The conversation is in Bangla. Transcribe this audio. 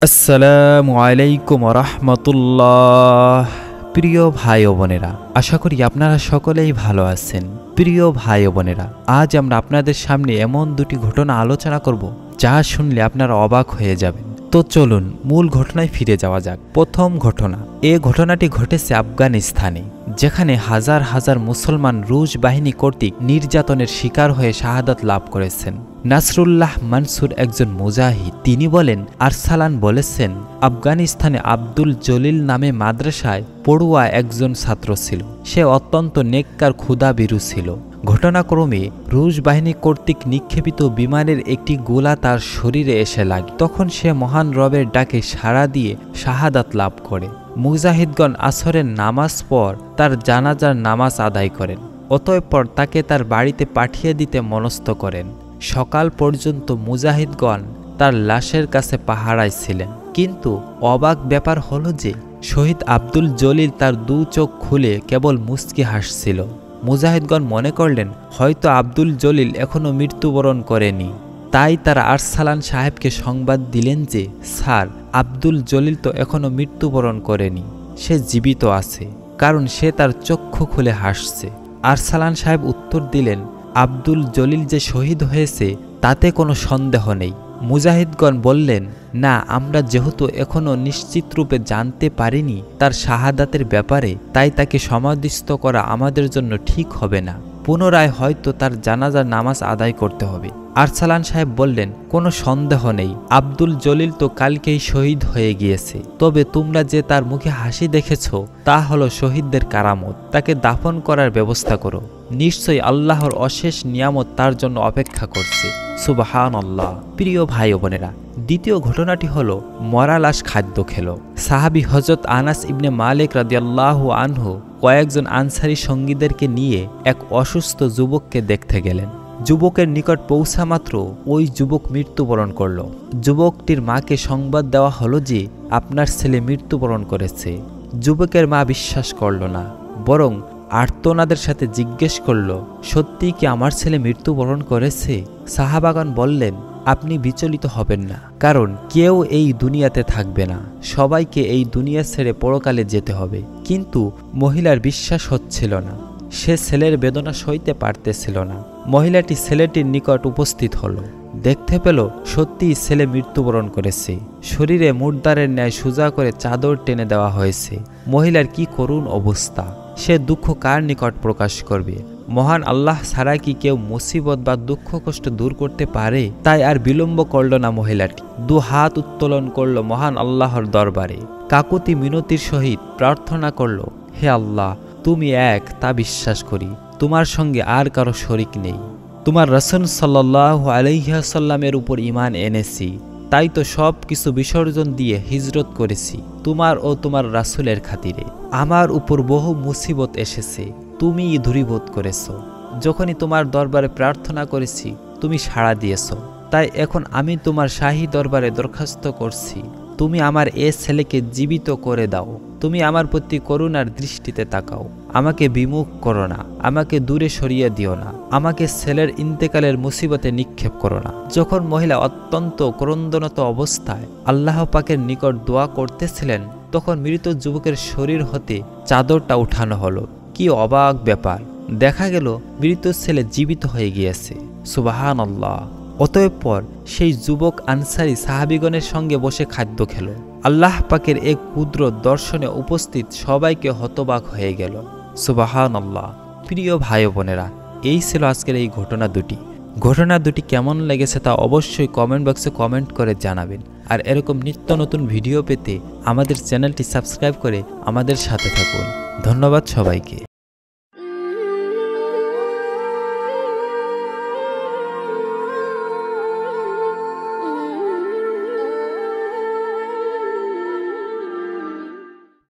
আসসালামু আলাইকুম রাহমাতুল্লাহ। প্রিয় ভাই ও বোনেরা, আশা করি আপনারা সকলেই ভালো আছেন। প্রিয় ভাই ও বোনেরা, আজ আমরা আপনাদের সামনে এমন দুটি ঘটনা আলোচনা করব যা শুনলে আপনারা অবাক হয়ে যাবেন। তো চলুন মূল ঘটনায় ফিরে যাওয়া যাক। প্রথম ঘটনা, ঘটনাটি ঘটেছে আফগানিস্তানে, যেখানে হাজার হাজার মুসলমান রুশ বাহিনী কর্তৃক নির্যাতনের শিকার হয়ে শাহাদাত লাভ করেছেন। নাসরুল্লাহ মানসুর একজন মুজাহিদ। তিনি বলেন, আরসালান বলেছেন, আফগানিস্তানে আব্দুল জলিল নামে মাদ্রাসায় পড়ুয়া একজন ছাত্র ছিল। সে অত্যন্ত নেককার ক্ষুধাভীরু ছিল। ঘটনাক্রমে রুশ বাহিনী কর্তৃক নিক্ষেপিত বিমানের একটি গোলা তার শরীরে এসে লাগে। তখন সে মহান রবের ডাকে সাড়া দিয়ে শাহাদাত লাভ করে। মুজাহিদগণ আসরের নামাজ পর তার জানাজার নামাজ আদায় করেন। অতঃপর তাকে তার বাড়িতে পাঠিয়ে দিতে মনস্থ করেন। সকাল পর্যন্ত মুজাহিদগণ তার লাশের কাছে পাহারায় ছিলেন। কিন্তু অবাক ব্যাপার হলো যে শহীদ আব্দুল জলিল তার দু চোখ খুলে কেবল মুচকি হাসছিল। মুজাহিদগণ মনে করলেন হয়তো আব্দুল জলিল এখনও মৃত্যুবরণ করেনি। তাই তারা আরসালান সাহেবকে সংবাদ দিলেন যে, স্যার, আব্দুল জলিল তো এখনও মৃত্যুবরণ করেনি, সে জীবিত আছে, কারণ সে তার চক্ষু খুলে হাসছে। আরসালান সাহেব উত্তর দিলেন, আব্দুল জলিল যে শহীদ হয়েছে তাতে কোনো সন্দেহ নেই। মুজাহিদগণ বললেন, না, আমরা যেহেতু এখনও নিশ্চিত রূপে জানতে পারিনি তার শাহাদাতের ব্যাপারে, তাই তাকে সমাধিস্থ করা আমাদের জন্য ঠিক হবে না। পুনরায় হয়তো তার জানাজার নামাজ আদায় করতে হবে। আরসালান সাহেব বললেন, কোনো সন্দেহ নেই, আব্দুল জলিল তো কালকেই শহীদ হয়ে গিয়েছে। তবে তোমরা যে তার মুখে হাসি দেখেছ তা হলো শহীদদের কারামত। তাকে দাফন করার ব্যবস্থা করো। নিশ্চয়ই আল্লাহর অশেষ নিয়ামত তার জন্য অপেক্ষা করছে। সুবহানাল্লাহ। প্রিয় ভাই ও বোনেরা, দ্বিতীয় ঘটনাটি হলো মরা লাশ খাদ্য খেল। সাহাবী হযরত আনাস ইবনে মালিক রাদিয়াল্লাহু আনহু কয়েকজন আনসারী সঙ্গীদেরকে নিয়ে এক অসুস্থ যুবককে দেখতে গেলেন। যুবকের নিকট পৌঁছা মাত্র ওই যুবক মৃত্যুবরণ করল। যুবকটির মাকে সংবাদ দেওয়া হলো যে আপনার ছেলে মৃত্যুবরণ করেছে। যুবকের মা বিশ্বাস করল না, বরং আর্তনাদের সাথে জিজ্ঞেস করল, সত্যিই কি আমার ছেলে মৃত্যুবরণ করেছে? সাহাবাগণ বললেন, আপনি বিচলিত হবেন না, কারণ কেউ এই দুনিয়াতে থাকবে না, সবাইকে এই দুনিয়া ছেড়ে পরকালে যেতে হবে। কিন্তু মহিলার বিশ্বাস হচ্ছিল না, সে ছেলের বেদনা সইতে পারতেছিল না। মহিলাটি ছেলেটির নিকট উপস্থিত হলো। দেখতে পেল সত্যিই ছেলে মৃত্যুবরণ করেছে। শরীরে মুর্দারের ন্যায় সোজা করে চাদর টেনে দেওয়া হয়েছে। মহিলার কি করুণ অবস্থা! সে দুঃখ কার নিকট প্রকাশ করবে? মহান আল্লাহ ছাড়া কি কেউ মুসিবত বা দুঃখ কষ্ট দূর করতে পারে? তাই আর বিলম্ব করল না মহিলাটি, দু হাত উত্তোলন করল মহান আল্লাহর দরবারে। কাকুতি মিনতির সহিত প্রার্থনা করল, হে আল্লাহ, তুমি এক তা বিশ্বাস করি, তোমার সঙ্গে আর কারো শরিক নেই। তোমার রাসূল সাল্লাল্লাহু আলাইহি ওয়াসাল্লামের উপর ঈমান এনেছি, তাই তো সব কিছু বিসর্জন দিয়ে হিজরত করেছি তোমার ও তোমার রাসূলের খাতিরে। আমার উপর বহু মুসিবত এসেছে, তুমিই দূরীভূত করেছ। যখনই তোমার দরবারে প্রার্থনা করেছি তুমি সাড়া দিয়েছ। তাই এখন আমি তোমার শাহী দরবারে দরখাস্ত করছি, তুমি আমার ছেলেকে জীবিত করে দাও। তুমি আমার প্রতি করুণার দৃষ্টিতে তাকাও, আমাকে বিমুখ করো না, আমাকে দূরে সরিয়ে দিও না, আমাকে ছেলের ইন্তেকালের মুসিবতে নিক্ষেপ করো না। যখন মহিলা অত্যন্ত ক্রন্দনত অবস্থায় আল্লাহ পাকের নিকট দোয়া করতেছিলেন, তখন মৃত যুবকের শরীর হতে চাদরটা উঠানো হলো। কি অবাক ব্যাপার! দেখা গেল মৃত ছেলে জীবিত হয়ে গিয়েছে। সুবহানাল্লাহ। অতঃপর সেই যুবক আনসারী সাহাবীগণের সঙ্গে বসে খাদ্য খেল। আল্লাহ পাকের এক ক্ষুদ্র দর্শনে উপস্থিত সবাইকে হতবাক হয়ে গেল। সুবহানাল্লাহ। প্রিয় ভাই বোনেরা, এই ছিল আজকের এই ঘটনা দুটি কেমন লেগেছে তা অবশ্যই কমেন্ট বক্সে কমেন্ট করে জানাবেন। আর এরকম নিত্য নতুন ভিডিও পেতে আমাদের চ্যানেলটি সাবস্ক্রাইব করে আমাদের সাথে থাকুন। ধন্যবাদ সবাইকে।